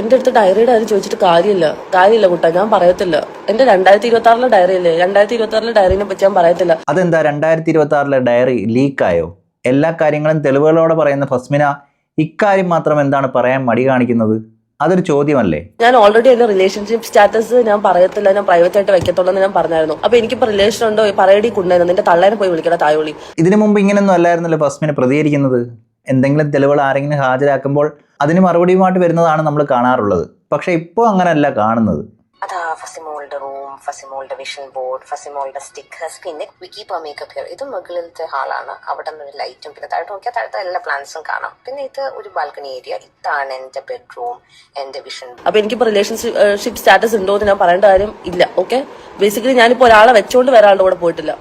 എൻ്റെ അടുത്ത് ഡയറിയുടെ കാര്യം ചോദിച്ചിട്ട് കാര്യമില്ല കുട്ടാ, ഞാൻ പറയത്തില്ല. എൻ്റെ 2026 ഡയറി അല്ലേ, 2026 ഡയറിനെ പറ്റി ഞാൻ പറയത്തില്ല. അതെന്താ 2026 ഡയറി ലീക്കായോ? എല്ലാ കാര്യങ്ങളും തെളിവുകളോടെ പറയുന്ന ഫസ്മിന ഇക്കാര്യം മാത്രം എന്താണ് പറയാൻ മടി കാണിക്കുന്നത്? അതൊരു ചോദ്യമല്ലേ? ഞാൻ ഓൾറെഡി എന്റെ റിലേഷൻഷിപ്പ് സ്റ്റാറ്റസ് ഞാൻ പറയത്തില്ല, ഞാൻ പ്രൈവറ്റ് ആയിട്ട് വെക്കത്തുള്ളൂ എന്ന് ഞാൻ പറഞ്ഞായിരുന്നു. അപ്പൊ എനിക്കിപ്പോ റിലേഷൻ ഉണ്ടോ പറയടി കൊണ്ടായിരുന്നു, നിന്റെ തള്ളേനെ പോയി വിളിക്കട തായോളി. ഇതിനു മുമ്പ് ഇങ്ങനെയൊന്നും അല്ലായിരുന്നല്ലോ ഫസ്മിന പ്രതികരിക്കുന്നത്. എന്തെങ്കിലും തെളിവുകൾ ആരെങ്കിലും ഹാജരാക്കുമ്പോൾ അതിന് മറുപടിയുമായിട്ട് വരുന്നതാണ് നമ്മൾ കാണാറുള്ളത്. പക്ഷെ ഇപ്പോൾ അങ്ങനെയല്ല കാണുന്നത്. അതാ ഫസിമോളുടെ റൂം, ഫസിമോളുടെ വിഷൻ ബോർഡ്, ഫസിമോളുടെ സ്റ്റിക്കേഴ്സ്, പിന്നെ വി കീപ് മേക്കപ്പ് ഹിയർ. ഇത് മുകളിലത്തെ ഹാളാണ്, അവിടെ നിന്നൊരു ലൈറ്റും, പിന്നെ താഴോട്ട് നോക്കിയാൽ താഴത്തെ എല്ലാ പ്ലാന്റ്സും കാണാം. പിന്നെ ഇത് ഒരു ബാൽക്കണി ഏരിയ, ഇതാണ് എന്റെ ബെഡ്റൂം, എന്റെ വിഷൻ. അപ്പൊ എനിക്കിപ്പോ റിലേഷൻഷിപ്പ് സ്റ്റാറ്റസ് ഉണ്ടോ എന്ന് ഞാൻ പറയേണ്ട കാര്യം ഇല്ല. ഓക്കെ, ബേസിക്കലി ഞാനിപ്പോ ഒരാളെ വെച്ചോണ്ട് വേറെ ആളുടെ കൂടെ പോയിട്ടില്ല.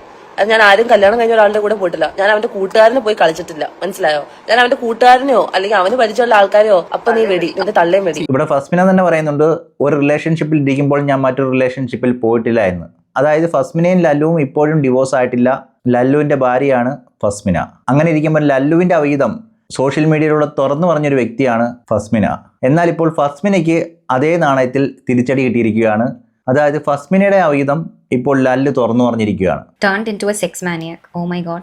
ഞാൻ ആരും കല്യാണം കഴിഞ്ഞ ഒരാളുടെ കൂടെ പോയിട്ടില്ല. ഞാൻ അവന്റെ കൂട്ടുകാരനെ പോയി കളിച്ചിട്ടില്ല, മനസ്സിലായോ? ഞാൻ അവന്റെ കൂട്ടുകാരനെയോ അല്ലെങ്കിൽ അവന് പരിചയമുള്ള ആൾക്കാരെയോ അപ്പൊ നീ വെടി, നിന്റെ തള്ളയും വെടി. ഇവിടെ ഫസ്മിന തന്നെ പറയുന്നുണ്ട്, ഒരു റിലേഷൻഷിപ്പിൽ ഇരിക്കുമ്പോൾ ഞാൻ മറ്റൊരു റിലേഷൻഷിപ്പിൽ പോയിട്ടില്ല എന്ന്. അതായത് ഫസ്മിനയും ലല്ലുവും ഇപ്പോഴും ഡിവോഴ്സ് ആയിട്ടില്ല. ലല്ലുവിന്റെ ഭാര്യയാണ് ഫസ്മിന. അങ്ങനെ ഇരിക്കുമ്പോൾ ലല്ലുവിന്റെ അവിഹിതം സോഷ്യൽ മീഡിയയിലൂടെ തുറന്നു പറഞ്ഞൊരു വ്യക്തിയാണ് ഫസ്മിന. എന്നാൽ ഇപ്പോൾ ഫസ്മിനയ്ക്ക് അതേ നാണയത്തിൽ തിരിച്ചടി കിട്ടിയിരിക്കുകയാണ്. അതായത് ഫസ്മിനയുടെ അവിഹിതം ഇപ്പോൾ ലല്ലു തുറന്നു പറഞ്ഞിരിക്കുകയാണ്. Turned into a sex maniac. Oh my god.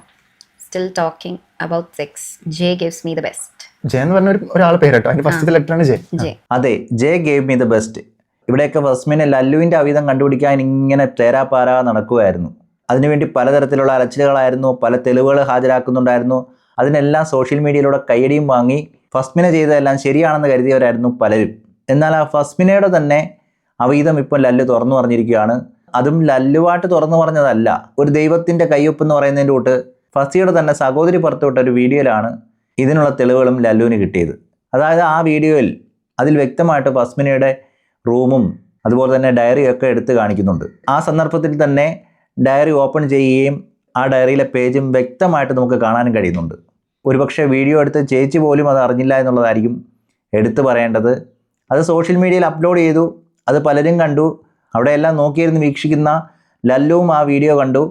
Still talking about sex. Jay gives me the best. J എന്ന് പറഞ്ഞ ഒരാളെ പേര് കേട്ടോ, അതിന്റെ ഫസ്റ്റത്തെ ലെറ്ററാണ് ജെ. അതെ, J gave me the best. ഇവിടെയൊക്കെ ഫസ്മിനെ ലല്ലുവിന്റെ അവിഹിതം കണ്ടുപിടിക്കാൻ ഇങ്ങനെ തേരാപ്പാരാ നടക്കുകയായിരുന്നു. അതിനുവേണ്ടി പലതരത്തിലുള്ള അലച്ചിലുകളായിരുന്നു, പല തെളിവുകൾ ഹാജരാക്കുന്നുണ്ടായിരുന്നു. അതിനെല്ലാം സോഷ്യൽ മീഡിയയിലൂടെ കയ്യടിയും വാങ്ങി ഫസ്മിന ചെയ്തതെല്ലാം ശരിയാണെന്ന് കരുതിയവരായിരുന്നു പലരും. എന്നാൽ ആ ഫസ്മിനയുടെ തന്നെ അവിഹിതം ഇപ്പോൾ ലല്ലു തുറന്നു പറഞ്ഞിരിക്കുകയാണ്. അതും ലല്ലുവായിട്ട് തുറന്നു പറഞ്ഞതല്ല, ഒരു ദൈവത്തിൻ്റെ കയ്യൊപ്പ് എന്ന് പറയുന്നതിൻ്റെ കൂട്ട് ഫസിയുടെ തന്നെ സഹോദരി പുറത്തുവിട്ട ഒരു വീഡിയോയിലാണ് ഇതിനുള്ള തെളിവുകളും ലല്ലുവിന് കിട്ടിയത്. അതായത് ആ വീഡിയോയിൽ അതിൽ വ്യക്തമായിട്ട് ഫസ്മിനയുടെ റൂമും അതുപോലെ തന്നെ ഡയറിയും ഒക്കെ എടുത്ത് കാണിക്കുന്നുണ്ട്. ആ സന്ദർഭത്തിൽ തന്നെ ഡയറി ഓപ്പൺ ചെയ്യുകയും ആ ഡയറിയിലെ പേജും വ്യക്തമായിട്ട് നമുക്ക് കാണാനും കഴിയുന്നുണ്ട്. ഒരുപക്ഷെ വീഡിയോ എടുത്ത് ചേച്ചി പോലും അത് അറിഞ്ഞില്ല എന്നുള്ളതായിരിക്കും എടുത്തു പറയേണ്ടത്. അത് സോഷ്യൽ മീഡിയയിൽ അപ്ലോഡ് ചെയ്തു, അത് പലരും കണ്ടു. അവിടെയെല്ലാം നോക്കിയിരുന്ന് വീക്ഷിക്കുന്ന ലല്ലുവും ആ വീഡിയോ കണ്ടു.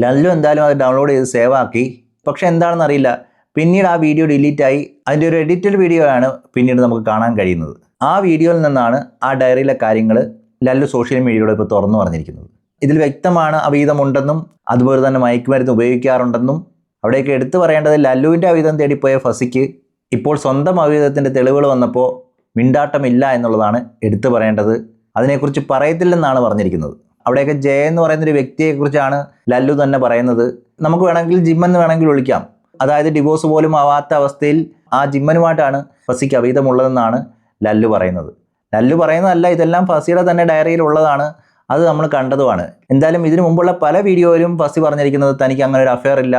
ലല്ലു എന്തായാലും അത് ഡൗൺലോഡ് ചെയ്ത് സേവ് ആക്കി. പക്ഷെ എന്താണെന്ന് അറിയില്ല, പിന്നീട് ആ വീഡിയോ ഡിലീറ്റായി. അതിൻ്റെ ഒരു എഡിറ്റഡ് വീഡിയോ ആണ് പിന്നീട് നമുക്ക് കാണാൻ കഴിയുന്നത്. ആ വീഡിയോയിൽ നിന്നാണ് ആ ഡയറിയിലെ കാര്യങ്ങൾ ലല്ലു സോഷ്യൽ മീഡിയയിലൂടെ ഇപ്പോൾ തുറന്നു പറഞ്ഞിരിക്കുന്നത്. ഇതിൽ വ്യക്തമാണ് അവിഹിതമുണ്ടെന്നും അതുപോലെ തന്നെ മയക്കുമരുന്ന് ഉപയോഗിക്കാറുണ്ടെന്നും. അവിടെയൊക്കെ എടുത്തു പറയേണ്ടത്, ലല്ലുവിൻ്റെ അവിഹിതം തേടിപ്പോയ ഫസിക്ക് ഇപ്പോൾ സ്വന്തം അവിഹിതത്തിൻ്റെ തെളിവുകൾ വന്നപ്പോൾ മിണ്ടാട്ടമില്ല എന്നുള്ളതാണ് എടുത്തു പറയേണ്ടത്. അതിനെക്കുറിച്ച് പറയത്തില്ലെന്നാണ് പറഞ്ഞിരിക്കുന്നത്. അവിടെയൊക്കെ ജയ എന്ന് പറയുന്നൊരു വ്യക്തിയെക്കുറിച്ചാണ് ലല്ലു തന്നെ പറയുന്നത്. നമുക്ക് വേണമെങ്കിൽ ജിമ്മെന്ന് വേണമെങ്കിൽ വിളിക്കാം. അതായത് ഡിവോഴ്സ് പോലും ആവാത്ത അവസ്ഥയിൽ ആ ജിമ്മനുമായിട്ടാണ് ഫസിക്ക് അവിഹിതമുള്ളതെന്നാണ് ലല്ലു പറയുന്നത്. ലല്ലു പറയുന്നതല്ല, ഇതെല്ലാം ഫസിയുടെ തന്നെ ഡയറിയിൽ ഉള്ളതാണ്. അത് നമ്മൾ കണ്ടതുമാണ്. എന്തായാലും ഇതിനു മുമ്പുള്ള പല വീഡിയോയിലും ഫസി പറഞ്ഞിരിക്കുന്നത് തനിക്ക് അങ്ങനെ ഒരു അഫെയർ ഇല്ല,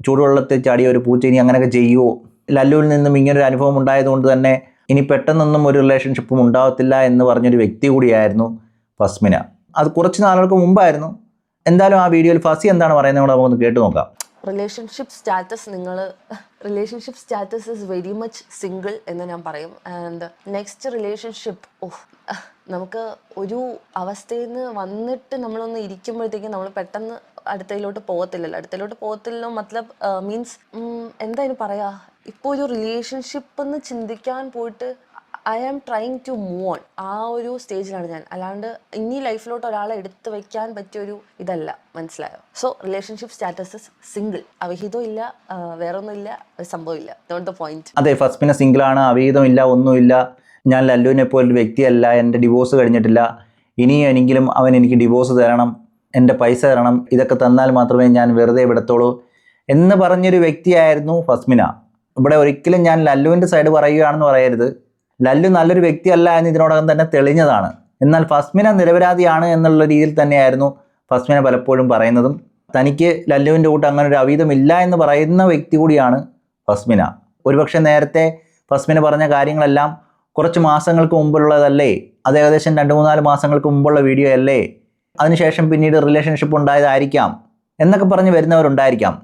ചൂടുവെള്ളത്തിൽ ചാടിയ ഒരു പൂച്ച ഇനി അങ്ങനെയൊക്കെ ചെയ്യുമോ, ലല്ലുവിൽ നിന്നും ഇങ്ങനൊരു അനുഭവം ഉണ്ടായതുകൊണ്ട് തന്നെ ഇനി പെട്ടെന്നൊന്നും ഒരു റിലേഷൻഷിപ്പും ഉണ്ടാവത്തില്ല എന്ന് പറഞ്ഞൊരു വ്യക്തി കൂടിയായിരുന്നു ഫസ്മിന. അത് കുറച്ച് നാളുകൾക്ക് മുമ്പായിരുന്നു. എന്തായാലും ആ വീഡിയോയിൽ ഫസി എന്താണ് പറയുന്നത് നമുക്കൊന്ന് കേട്ട് നോക്കാം. Relationship status is very much single എന്ന് ഞാൻ പറയും. ആൻഡ് നെക്സ്റ്റ് റിലേഷൻഷിപ്പ്, നമുക്ക് ഒരു അവസ്ഥയിൽ നിന്ന് വന്നിട്ട് നമ്മളൊന്ന് ഇരിക്കുമ്പോഴത്തേക്കും നമ്മൾ പെട്ടെന്ന് അടുത്തതിലോട്ട് പോകത്തില്ലല്ലോ. മത്ലബ് മീൻസ് എന്താ ഇതിന് പറയാ, ഇപ്പോൾ ഒരു റിലേഷൻഷിപ്പ് എന്ന് ചിന്തിക്കാൻ പോയിട്ട് I am trying to move on. ആ ഒരു സ്റ്റേജിലാണ് ഞാൻ. അല്ലാണ്ട് ഇനി ലൈഫിലോട്ട് ഒരാളെ എടുത്തു വെക്കാൻ പറ്റിയൊരു ഇതല്ല, മനസ്സിലായോ? So relationship status single. അവിഹിതം ഇല്ല, വേറൊന്നും ഇല്ല, സംഭവമില്ല. Not the point. അതെ, ഫസ്മിന സിംഗിളാണ്, അവിഹിതമില്ല, ഒന്നുമില്ല. ഞാൻ ലല്ലുവിനെ പോലൊരു വ്യക്തിയല്ല, എൻ്റെ ഡിവോഴ്സ് കഴിഞ്ഞിട്ടില്ല, ഇനിയെങ്കിലും അവൻ എനിക്ക് ഡിവോഴ്സ് തരണം, എൻ്റെ പൈസ തരണം, ഇതൊക്കെ തന്നാൽ മാത്രമേ ഞാൻ വെറുതെ വിടത്തുള്ളൂ എന്ന് പറഞ്ഞൊരു വ്യക്തിയായിരുന്നു ഫസ്മിന. ഇവിടെ ഒരിക്കലും ഞാൻ ലല്ലുവിൻ്റെ സൈഡ് പറയുകയാണെന്ന് പറയരുത്. ലല്ലു നല്ലൊരു വ്യക്തിയല്ല എന്ന് ഇതിനോടകം തന്നെ തെളിഞ്ഞതാണ്. എന്നാൽ ഫസ്മിന നിരപരാധിയാണ് എന്നുള്ള രീതിയിൽ തന്നെയായിരുന്നു ഫസ്മിന പലപ്പോഴും പറയുന്നതും. തനിക്ക് ലല്ലുവിൻ്റെ കൂട്ട് അങ്ങനെ ഒരു അവിഹിതമില്ല എന്ന് പറയുന്ന വ്യക്തി കൂടിയാണ് ഫസ്മിന. ഒരുപക്ഷെ നേരത്തെ ഫസ്മിന പറഞ്ഞ കാര്യങ്ങളെല്ലാം കുറച്ച് മാസങ്ങൾക്ക് മുമ്പുള്ളതല്ലേ, അത് ഏകദേശം 2-3 മാസങ്ങൾക്ക് മുമ്പുള്ള വീഡിയോ അല്ലേ, അതിനുശേഷം പിന്നീട് റിലേഷൻഷിപ്പ് ഉണ്ടായതായിരിക്കാം എന്നൊക്കെ പറഞ്ഞ് വരുന്നവരുണ്ടായിരിക്കാം.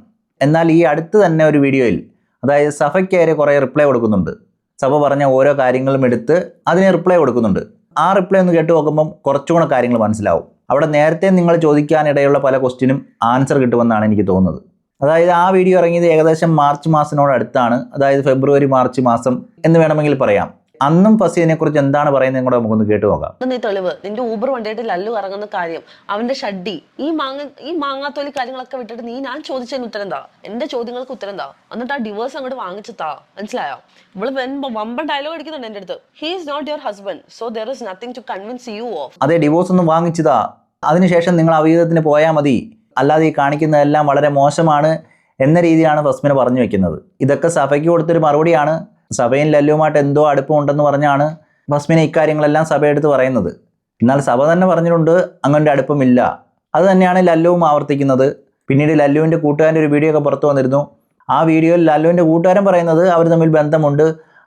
എന്നാൽ ഈ അടുത്ത് തന്നെ ഒരു വീഡിയോയിൽ, അതായത് സഫയ്ക്ക് കുറേ റിപ്ലൈ കൊടുക്കുന്നുണ്ട്. സഭ പറഞ്ഞ ഓരോ കാര്യങ്ങളും എടുത്ത് അതിന് റിപ്ലൈ കൊടുക്കുന്നുണ്ട്. ആ റിപ്ലൈ ഒന്ന് കേട്ട് നോക്കുമ്പം കുറച്ചുകൂടെ കാര്യങ്ങൾ മനസ്സിലാവും. അവിടെ നേരത്തെ നിങ്ങൾ ചോദിക്കാനിടയുള്ള പല ക്വസ്റ്റ്യനും ആൻസർ കിട്ടുമെന്നാണ് എനിക്ക് തോന്നുന്നത്. അതായത് ആ വീഡിയോ ഇറങ്ങിയത് ഏകദേശം മാർച്ച് മാസത്തിനോടടുത്താണ്. അതായത് ഫെബ്രുവരി മാർച്ച് മാസം എന്ന് വേണമെങ്കിൽ പറയാം. അന്നും ഫസി ഇതിനെക്കുറിച്ച് എന്താണ് പറയുന്നത് കൂടെ നമുക്കൊന്ന് കേട്ടു നോക്കാം. നീ തെളിവ് നിന്റെ ഊബർ വണ്ടിയായിട്ട് ലല്ലു ഇറങ്ങുന്ന കാര്യം, അവന്റെ ഷഡ്ഡി, ഈ മാങ്ങാത്തോലി കാര്യങ്ങളൊക്കെ വിട്ടിട്ട് ഞാൻ ചോദിച്ചതിന് ഉത്തരം താ, എന്റെ ചോദ്യങ്ങൾക്ക് ഉത്തരം താ, എന്നിട്ട് ആ ഡിവോഴ്സ് അങ്ങോട്ട് വാങ്ങിച്ചു താ. മനസ്സിലായോ? ഇവള് വമ്പൻ ഡയലോഗ് അടിക്കുന്നുണ്ട് എന്റെ അടുത്ത്. He is not your husband, so there is nothing to convince you of. അതെ, ഡിവോഴ്സ് ഒന്നും വാങ്ങിച്ചതാ, അതിനുശേഷം നിങ്ങൾ അവിഹിതത്തിന് പോയാൽ മതി, അല്ലാതെ ഈ കാണിക്കുന്നതെല്ലാം വളരെ മോശമാണ് എന്ന രീതിയിലാണ് ഫസ്മിന പറഞ്ഞു വെക്കുന്നത്. ഇതൊക്കെ സഭയ്ക്ക് കൊടുത്തൊരു മറുപടിയാണ്. സഭയും ലല്ലുവുമായിട്ട് എന്തോ അടുപ്പമുണ്ടെന്ന് പറഞ്ഞാണ് ഫസ്മിന ഇക്കാര്യങ്ങളെല്ലാം സഭയെടുത്ത് പറയുന്നത്. എന്നാൽ സഭ തന്നെ പറഞ്ഞിട്ടുണ്ട് അങ്ങനെ അടുപ്പമില്ല. അത് തന്നെയാണ് ലല്ലുവും ആവർത്തിക്കുന്നത്. പിന്നീട് ലല്ലുവിൻ്റെ കൂട്ടുകാരൻ്റെ ഒരു വീഡിയോ ഒക്കെ പുറത്തു വന്നിരുന്നു. ആ വീഡിയോയിൽ ലല്ലുവിൻ്റെ കൂട്ടുകാരൻ പറയുന്നത് അവർ തമ്മിൽ ബന്ധമുണ്ട്,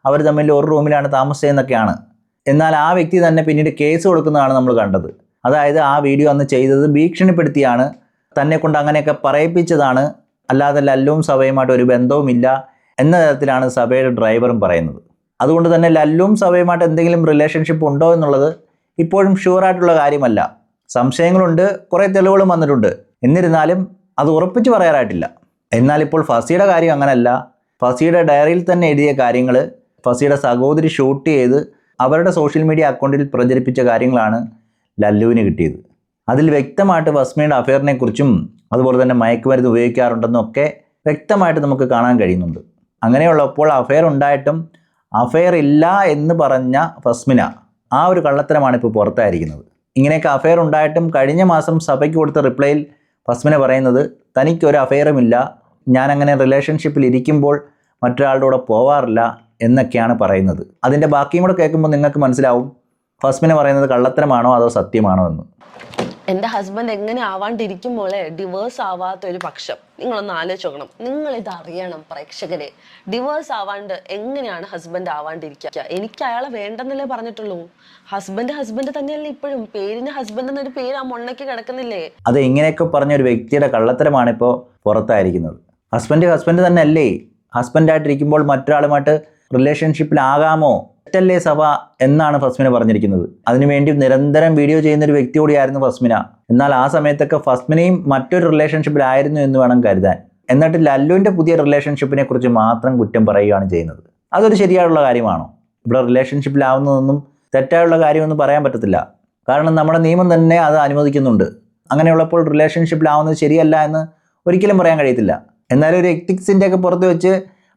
അവർ തമ്മിൽ ഒരു റൂമിലാണ് താമസിച്ചതെന്നൊക്കെയാണ്. എന്നാൽ ആ വ്യക്തി തന്നെ പിന്നീട് കേസ് കൊടുക്കുന്നതാണ് നമ്മൾ കണ്ടത്. അതായത് ആ വീഡിയോ അന്ന് ചെയ്തത് ഭീഷണിപ്പെടുത്തിയാണ്, തന്നെ കൊണ്ട് അങ്ങനെയൊക്കെ പറയിപ്പിച്ചതാണ്, അല്ലാതെ ലല്ലുവും സഭയുമായിട്ട് ഒരു ബന്ധവുമില്ല എന്ന തരത്തിലാണ് സഭയുടെ ഡ്രൈവറും പറയുന്നത്. അതുകൊണ്ട് തന്നെ ലല്ലുവും സഭയുമായിട്ട് എന്തെങ്കിലും റിലേഷൻഷിപ്പ് ഉണ്ടോ എന്നുള്ളത് ഇപ്പോഴും ഷുവറായിട്ടുള്ള കാര്യമല്ല. സംശയങ്ങളുണ്ട്, കുറേ തെളിവുകളും വന്നിട്ടുണ്ട്. എന്നിരുന്നാലും അത് ഉറപ്പിച്ച് പറയാറായിട്ടില്ല. എന്നാൽ ഇപ്പോൾ ഫസിയുടെ കാര്യം അങ്ങനെയല്ല. ഫസിയുടെ ഡയറിയിൽ തന്നെ എഴുതിയ കാര്യങ്ങൾ ഫസിയുടെ സഹോദരി ഷൂട്ട് ചെയ്ത് അവരുടെ സോഷ്യൽ മീഡിയ അക്കൗണ്ടിൽ പ്രചരിപ്പിച്ച കാര്യങ്ങളാണ് ലല്ലുവിന് കിട്ടിയത്. അതിൽ വ്യക്തമായിട്ട് ഫസ്മിയുടെ അഫെയറിനെ കുറിച്ചും അതുപോലെ തന്നെ മയക്കുമരുന്ന് ഉപയോഗിക്കാറുണ്ടെന്നൊക്കെ വ്യക്തമായിട്ട് നമുക്ക് കാണാൻ കഴിയുന്നുണ്ട്. അങ്ങനെയുള്ളപ്പോൾ അഫെയർ ഉണ്ടായിട്ടും അഫെയർ ഇല്ല എന്ന് പറഞ്ഞ ഫസ്മിന ആ ഒരു കള്ളത്തരമാണ് ഇപ്പോൾ പുറത്തായിരിക്കുന്നത്. ഇങ്ങനെയൊക്കെ അഫെയർ ഉണ്ടായിട്ടും കഴിഞ്ഞ മാസം സഭയ്ക്ക് കൊടുത്ത റിപ്ലൈയിൽ ഫസ്മിന പറയുന്നത് തനിക്കൊരു അഫെയറുമില്ല, ഞാനങ്ങനെ റിലേഷൻഷിപ്പിൽ ഇരിക്കുമ്പോൾ മറ്റൊരാളുടെ കൂടെ പോവാറില്ല എന്നൊക്കെയാണ് പറയുന്നത്. അതിൻ്റെ ബാക്കിയും കൂടെ കേൾക്കുമ്പോൾ നിങ്ങൾക്ക് മനസ്സിലാവും ഫസ്മിന പറയുന്നത് കള്ളത്തരമാണോ അതോ സത്യമാണോ എന്ന്. എന്റെ ഹസ്ബൻഡ് എങ്ങനെ ആവാണ്ടിരിക്കുമ്പോളെ ഡിവോഴ്സ് ആവാത്ത ഒരു പക്ഷം നിങ്ങളൊന്ന് ആലോചിച്ച് നോക്കണം. നിങ്ങൾ ഇത് അറിയണം പ്രേക്ഷകരെ. ഡിവോഴ്സ് ആവാണ്ട് എങ്ങനെയാണ് ഹസ്ബൻഡ് ആവാണ്ടിരിക്കുക? എനിക്ക് അയാളെ വേണ്ടെന്നല്ലേ പറഞ്ഞിട്ടുള്ളൂ. ഹസ്ബൻഡ് തന്നെയല്ലേ ഇപ്പോഴും. പേരിന് ഹസ്ബൻഡ് എന്നൊരു പേര് ആ മൊണ്ണയ്ക്ക് കിടക്കുന്നില്ലേ? അത് ഇങ്ങനെയൊക്കെ പറഞ്ഞ ഒരു വ്യക്തിയുടെ കള്ളത്തരമാണ് ഇപ്പോൾ പുറത്തായിരിക്കുന്നത്. ഹസ്ബൻഡ് തന്നെ അല്ലേ ഹസ്ബൻഡായിട്ടിരിക്കുമ്പോൾ മറ്റൊരാളുമായിട്ട് റിലേഷൻഷിപ്പിലാകാമോ? തെറ്റല്ലേ സഭ എന്നാണ് ഫസ്മിന പറഞ്ഞിരിക്കുന്നത്. അതിനുവേണ്ടി നിരന്തരം വീഡിയോ ചെയ്യുന്ന ഒരു വ്യക്തി കൂടിയായിരുന്നു ഫസ്മിന. എന്നാൽ ആ സമയത്തൊക്കെ ഫസ്മിനയും മറ്റൊരു റിലേഷൻഷിപ്പിലായിരുന്നു എന്ന് വേണം കരുതാൻ. എന്നിട്ട് ലല്ലുവിൻ്റെ പുതിയ റിലേഷൻഷിപ്പിനെ കുറിച്ച് മാത്രം കുറ്റം പറയുകയാണ് ചെയ്യുന്നത്. അതൊരു ശരിയായുള്ള കാര്യമാണോ? ഇവിടെ റിലേഷൻഷിപ്പിലാവുന്നതൊന്നും തെറ്റായുള്ള കാര്യമൊന്നും പറയാൻ പറ്റത്തില്ല. കാരണം നമ്മുടെ നിയമം തന്നെ അത് അനുവദിക്കുന്നുണ്ട്. അങ്ങനെയുള്ളപ്പോൾ റിലേഷൻഷിപ്പിലാവുന്നത് ശരിയല്ല എന്ന് ഒരിക്കലും പറയാൻ കഴിയത്തില്ല. എന്നാലും ഒരു എത്തിക്സിൻ്റെ ഒക്കെ പുറത്ത് വെച്ച്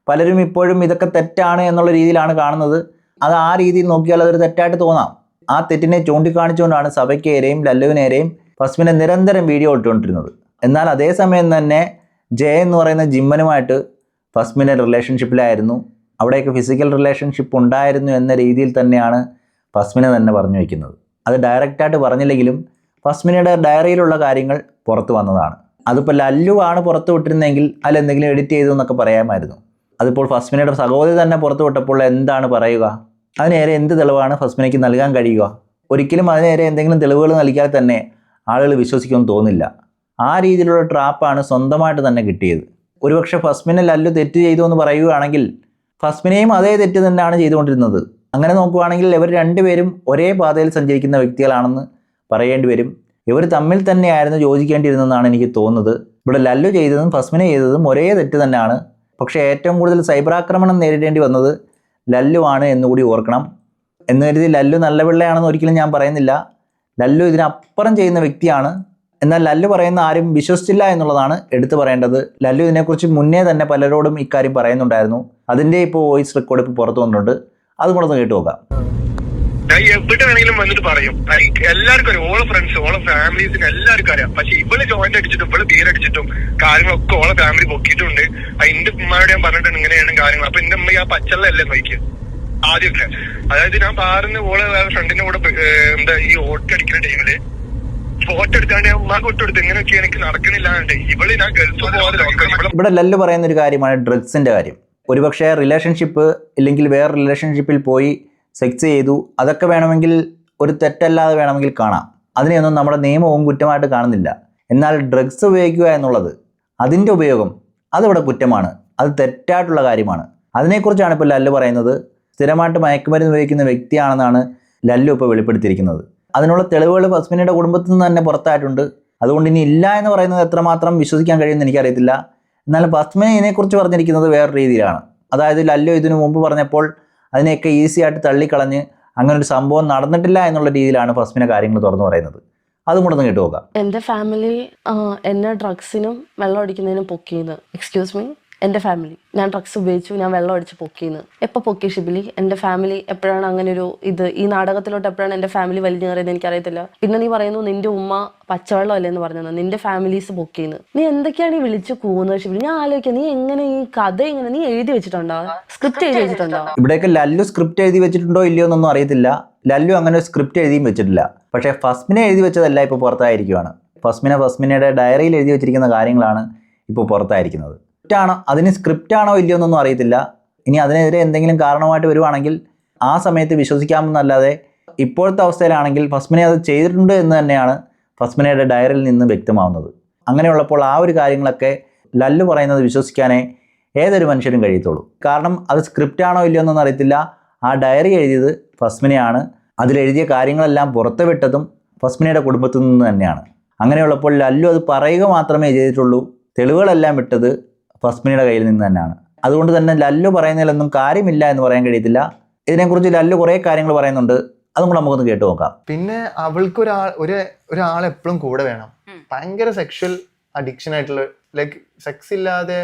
പലരും ഇപ്പോഴും ഇതൊക്കെ തെറ്റാണ് എന്നുള്ള രീതിയിലാണ് കാണുന്നത്. അത് ആ രീതിയിൽ നോക്കിയാൽ അതൊരു തെറ്റായിട്ട് തോന്നാം. ആ തെറ്റിനെ ചൂണ്ടിക്കാണിച്ചുകൊണ്ടാണ് സഭയ്ക്കേരെയും ലല്ലുവിനേരെയും ഫസ്മിന നിരന്തരം വീഡിയോ ഇട്ടുകൊണ്ടിരുന്നത്. എന്നാൽ അതേസമയം തന്നെ ജയ എന്ന് പറയുന്ന ജിമ്മനുമായിട്ട് ഫസ്മിന റിലേഷൻഷിപ്പിലായിരുന്നു. അവിടെയൊക്കെ ഫിസിക്കൽ റിലേഷൻഷിപ്പ് ഉണ്ടായിരുന്നു എന്ന രീതിയിൽ തന്നെയാണ് ഫസ്മിന തന്നെ പറഞ്ഞു വയ്ക്കുന്നത്. അത് ഡയറക്റ്റായിട്ട് പറഞ്ഞില്ലെങ്കിലും ഫസ്മിനയുടെ ഡയറിയിലുള്ള കാര്യങ്ങൾ പുറത്തു വന്നതാണ്. അതിപ്പോൾ ലല്ലു ആണ് പുറത്തു വിട്ടിരുന്നെങ്കിൽ അതിലെന്തെങ്കിലും എഡിറ്റ് ചെയ്തു എന്നൊക്കെ പറയാമായിരുന്നു. അതിപ്പോൾ ഫസ്മിനയുടെ സഹോദരി തന്നെ പുറത്തു വിട്ടപ്പോൾ എന്താണ് പറയുക? അതിനേരെ എന്ത് തെളിവാണ് ഫസ്മിനയ്ക്ക് നൽകാൻ കഴിയുക? ഒരിക്കലും അതിനേരെ എന്തെങ്കിലും തെളിവുകൾ നൽകിയാൽ തന്നെ ആളുകൾ വിശ്വസിക്കുമെന്ന് തോന്നില്ല. ആ രീതിയിലുള്ള ട്രാപ്പാണ് സ്വന്തമായിട്ട് തന്നെ കിട്ടിയത്. ഒരുപക്ഷെ ഫസ്മിന ലല്ലു തെറ്റ് ചെയ്തു എന്ന് പറയുകയാണെങ്കിൽ ഫസ്മിനയും അതേ തെറ്റ് തന്നെയാണ് ചെയ്തുകൊണ്ടിരുന്നത്. അങ്ങനെ നോക്കുകയാണെങ്കിൽ ഇവർ രണ്ടുപേരും ഒരേ പാതയിൽ സഞ്ചരിക്കുന്ന വ്യക്തികളാണെന്ന് പറയേണ്ടി വരും. ഇവർ തമ്മിൽ തന്നെയായിരുന്നു യോജിക്കേണ്ടിയിരുന്നതെന്നാണ് എനിക്ക് തോന്നുന്നത്. ഇവിടെ ലല്ലു ചെയ്തതും ഫസ്മിന ചെയ്തതും ഒരേ തെറ്റ് തന്നെയാണ്. പക്ഷേ ഏറ്റവും കൂടുതൽ സൈബർ ആക്രമണം നേരിടേണ്ടി വന്നത് ലല്ലു ആണ് എന്നുകൂടി ഓർക്കണം. എന്ന് കരുതി ലല്ലു നല്ല പിള്ളയാണെന്ന് ഒരിക്കലും ഞാൻ പറയുന്നില്ല. ലല്ലു ഇതിനപ്പുറം ചെയ്യുന്ന വ്യക്തിയാണ്. എന്നാൽ ലല്ലു പറയുന്ന ആരും വിശ്വസിച്ചില്ല എന്നുള്ളതാണ് എടുത്തു പറയേണ്ടത്. ലല്ലു ഇതിനെക്കുറിച്ച് മുന്നേ തന്നെ പലരോടും ഇക്കാര്യം പറയുന്നുണ്ടായിരുന്നു. അതിൻ്റെ ഇപ്പോൾ വോയിസ് റെക്കോർഡ് ഇപ്പോൾ പുറത്തു വന്നിട്ടുണ്ട്. അതും കൂടെ ഒന്ന് കേട്ടു നോക്കാം. എവിടെ വേണമെങ്കിലും വന്നിട്ട് പറയും. എല്ലാവർക്കും അറിയാം, ഓളെ ഫ്രണ്ട്സ് ഓളെ ഫാമിലീസിന് എല്ലാവർക്കും അറിയാം. പക്ഷെ ഇവള് ജോയിന്റ് അടിച്ചിട്ടും ഇവള് ബീർ അടിച്ചിട്ടും കാര്യങ്ങളൊക്കെ ഓളെ ഫാമിലി പൊക്കിയിട്ടുണ്ട്. എന്റെ ഉമ്മയോട് ഞാൻ പറഞ്ഞിട്ടുണ്ട് ഇങ്ങനെയാണ് കാര്യങ്ങൾ. അപ്പൊ എന്റെ ഉമ്മ ആ പച്ചള്ളല്ലേ നോക്കിയത് ആദ്യമൊക്കെ. അതായത് ഞാൻ പാറുന്ന ഓളെ ഫ്രണ്ടിന്റെ കൂടെ എന്താ ഈ ഓട്ടടിക്കുന്ന ടൈമില് ഫോട്ടോ എടുക്കാണ്ട് ഞാൻ ഉമ്മ കൊട്ടെടുത്ത് എങ്ങനെയൊക്കെ എനിക്ക് നടക്കണില്ല. ഇവള് ഞാൻ ഗൾഫ് ഇവിടെ ലല്ലു പറയുന്ന ഒരു കാര്യമാണ് ഡ്രഗ്സിന്റെ കാര്യം. ഒരുപക്ഷെ റിലേഷൻഷിപ്പ് ഇല്ലെങ്കിൽ വേറെ റിലേഷൻഷിപ്പിൽ പോയി സെക്സ് ചെയ്തു, അതൊക്കെ വേണമെങ്കിൽ ഒരു തെറ്റല്ലാതെ വേണമെങ്കിൽ കാണാം. അതിനെയൊന്നും നമ്മുടെ നിയമവും കുറ്റമായിട്ട് കാണുന്നില്ല. എന്നാൽ ഡ്രഗ്സ് ഉപയോഗിക്കുക എന്നുള്ളത്, അതിൻ്റെ ഉപയോഗം അതിവിടെ കുറ്റമാണ്, അത് തെറ്റായിട്ടുള്ള കാര്യമാണ്. അതിനെക്കുറിച്ചാണ് ഇപ്പോൾ ലല്ലു പറയുന്നത്. സ്ഥിരമായിട്ട് മയക്കുമരുന്ന് ഉപയോഗിക്കുന്ന വ്യക്തിയാണെന്നാണ് ലല്ലു ഇപ്പോൾ വെളിപ്പെടുത്തിയിരിക്കുന്നത്. അതിനുള്ള തെളിവുകൾ ഫസ്മിനയുടെ കുടുംബത്തിൽ നിന്ന് തന്നെ പുറത്തായിട്ടുണ്ട്. അതുകൊണ്ട് ഇനി ഇല്ല എന്ന് പറയുന്നത് എത്രമാത്രം വിശ്വസിക്കാൻ കഴിയുമെന്ന് എനിക്കറിയത്തില്ല. എന്നാൽ ഫസ്മിന ഇതിനെക്കുറിച്ച് പറഞ്ഞിരിക്കുന്നത് വേറെ രീതിയിലാണ്. അതായത് ലല്ലു ഇതിനു മുമ്പ് പറഞ്ഞപ്പോൾ അതിനെയൊക്കെ ഈസി ആയിട്ട് തള്ളിക്കളഞ്ഞ് അങ്ങനെ ഒരു സംഭവം നടന്നിട്ടില്ല എന്നുള്ള രീതിയിലാണ് ഫസ്മിനെ കാര്യങ്ങൾ തുറന്നു പറയുന്നത്. അതും കൂടെ ഒന്ന് കേട്ടു നോക്കാം. എൻ്റെ ഫാമിലി എന്നെ ഡ്രഗ്സിനും വെള്ളം അടിക്കുന്നതിനും പൊക്കിയെന്ന്. എക്സ്ക്യൂസ് മീ, എൻ്റെ ഫാമിലി ഞാൻ ഡ്രഗ്സ് ഉപയോഗിച്ചു, ഞാൻ വെള്ളം അടിച്ച് പൊക്കിയെന്ന്. എപ്പോൾ പൊക്കി ഷിബിലി? എൻ്റെ ഫാമിലി എപ്പോഴാണ് അങ്ങനെ ഒരു ഈ നാടകത്തിലോട്ട് എപ്പോഴാണ് എൻ്റെ ഫാമിലി വലിഞ്ഞു കയറിയത് എനിക്കറിയത്തില്ല. പിന്നെ നീ പറയുന്നു നിന്റെ ഉമ്മ പച്ചവെള്ളം അല്ലേന്ന് പറഞ്ഞത്, നിന്റെ ഫാമിലീസ് പൊക്കിയെന്ന്. നീ എന്തൊക്കെയാണ് ഈ വിളിച്ച് കൂന്നത് ഷിബിലി? ഞാൻ ആലോചിക്കാം, നീ എങ്ങനെ ഈ കഥ എങ്ങനെ നീ എഴുതി വെച്ചിട്ടുണ്ടോ? സ്ക്രിപ്റ്റ് എഴുതി വെച്ചിട്ടുണ്ടോ? ഇവിടെയൊക്കെ ലല്ലു സ്ക്രിപ്റ്റ് എഴുതി വെച്ചിട്ടുണ്ടോ ഇല്ലയോ എന്നൊന്നും അറിയത്തില്ല. ലല്ലു അങ്ങനെ ഒരു സ്ക്രിപ്റ്റ് എഴുതിയും വെച്ചിട്ടില്ല. പക്ഷേ ഫസ്മിനെ എഴുതി വെച്ചതല്ല ഇപ്പോൾ പുറത്തായിരിക്കുകയാണ്. ഫസ്മിനയുടെ ഡയറിയിൽ എഴുതി വെച്ചിരിക്കുന്ന കാര്യങ്ങളാണ് ഇപ്പോൾ പുറത്തായിരിക്കുന്നത്. അതിന് സ്ക്രിപ്റ്റ് ആണോ ഇല്ലയോ എന്നൊന്നും അറിയത്തില്ല. ഇനി അതിനെതിരെ എന്തെങ്കിലും കാരണമായിട്ട് വരുവാണെങ്കിൽ ആ സമയത്ത് വിശ്വസിക്കാമെന്നല്ലാതെ ഇപ്പോഴത്തെ അവസ്ഥയിലാണെങ്കിൽ ഫസ്മിനെ അത് ചെയ്തിട്ടുണ്ട് എന്ന് തന്നെയാണ് ഫസ്മിനയുടെ ഡയറിയിൽ നിന്ന് വ്യക്തമാവുന്നത്. അങ്ങനെയുള്ളപ്പോൾ ആ ഒരു കാര്യങ്ങളൊക്കെ ലല്ലു പറയുന്നത് വിശ്വസിക്കാനേ ഏതൊരു മനുഷ്യരും കഴിയത്തുള്ളൂ. കാരണം അത് സ്ക്രിപ്റ്റ് ആണോ ഇല്ലയോ എന്നൊന്നും അറിയത്തില്ല. ആ ഡയറി എഴുതിയത് ഫസ്മിനെയാണ്. അതിലെഴുതിയ കാര്യങ്ങളെല്ലാം പുറത്തുവിട്ടതും ഫസ്മിനയുടെ കുടുംബത്തിൽ നിന്ന് തന്നെയാണ്. അങ്ങനെയുള്ളപ്പോൾ ലല്ലു അത് പറയുക മാത്രമേ ചെയ്തിട്ടുള്ളൂ. തെളിവുകളെല്ലാം വിട്ടത് ഫസ്മിനയുടെ കയ്യിൽ നിന്ന് തന്നെയാണ്. അതുകൊണ്ട് തന്നെ ലല്ലു പറയുന്നതിലൊന്നും കാര്യമില്ല എന്ന് പറയാൻ കഴിയത്തില്ല. ഇതിനെക്കുറിച്ച് ലല്ലു കുറേ കാര്യങ്ങൾ പറയുന്നുണ്ട്. അതും കൂടെ നമുക്കൊന്ന് കേട്ടു നോക്കാം. പിന്നെ അവൾക്ക് ഒരാൾ എപ്പോഴും കൂടെ വേണം. ഭയങ്കര സെക്ഷൽ അഡിക്ഷൻ ആയിട്ടുള്ള, ലൈക്ക് സെക്സ് ഇല്ലാതെ